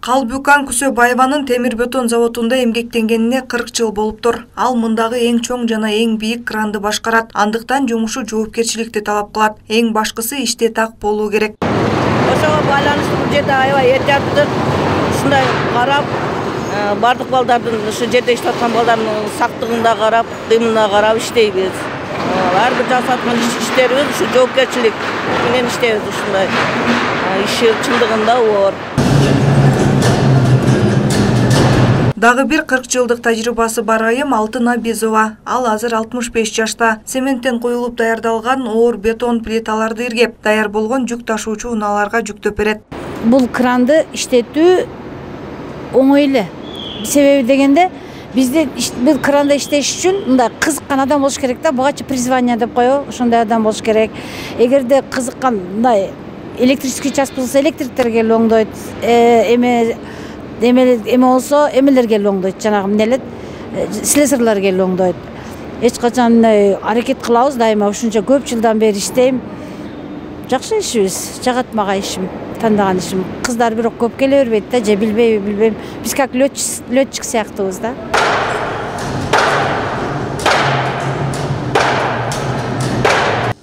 Калбүкан Күсөбаеванын темир бетон заводунда эмгектенгенине 40 жыл болуптур. Ал мындагы эң чоң жана эң бийик кранды башкарат. Андыктан жумушу жоопкерчиликти талап кылат. Эң башкысы иште так болуу керек. Ошого байланыштуу бул жерде аябай этияттуу ушундай карап, бардык балдардын ушу жерде иштеп аткан балдардын сактыгына карап, кыймылына карап иштейбиз. Ар бир жасап аткан иштерибиз ушу жоопкерчилик менен иштейбиз ушундай. Иши чындыгында оор. Дагы бир 40 жылдык тажрыйбасы бар айым Алтын Абизова. Ал азыр 65 жашта. Цементтен куюлуп даярдалган оор бетон плиталарды иргеп, даяр болгон жүк ташуучу унааларга жүктөп берет. Бул кранды иштетүү оңой эле. Себеби дегенде бизде бул кранда иштеш үчүн мындай кызыккан адам болуш керек да, бугачы призвание деп коебу, ошондой адам болуш керек. Эгерде кызыккан мындай электрический час болсо электриктер келип оңдойт, эме болсо эмелер келип оңдойт, жанагы эмнелер, слесарлар келип оңдойт. Эч качан аракет кылабыз, дайыма ушунча көп жылдан бери иштейм. Жакшы ишибиз, жагат мага ишим, тандаган ишим. Кыздар бирок көп келе бербейт да, же билбейм. Биз как летчик сыяктуубуз да.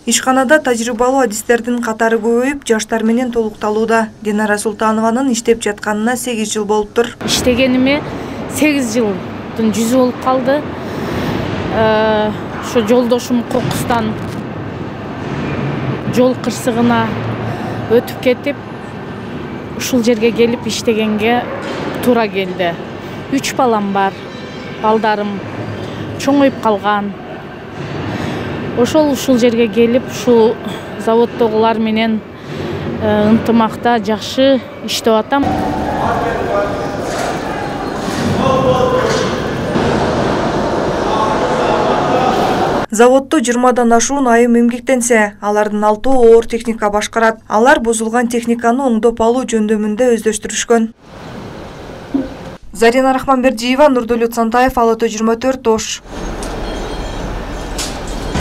Ишканада тажрыйбалуу адистердин катары көбөйүп, жаштар менен толукталууда. Динара Султанованын иштеп жатканына 8 жыл болуптур. Иштегениме 8 жылдын 100 болуп калды. Ошо жолдошум кокустан жол кырсыгына өтүп кетип, ушул жерге келип иштегенге туура келди. 3 балам бар. Балдарым чоңоюп калган. Ушул жерге келип, ушул заводдогулар менен ынтымакта жакшы иштеп атам. Заводдо 20-дан ашуун айым эмгектенсе, алардын 6 оор техника башкарат. Алар бузулган техниканы оңдоп алуу жөндөмүндө өздөштүрүшкөн. Зарина Рахманбердиева, Нурдулут Сантаев, Ала 24, Ош.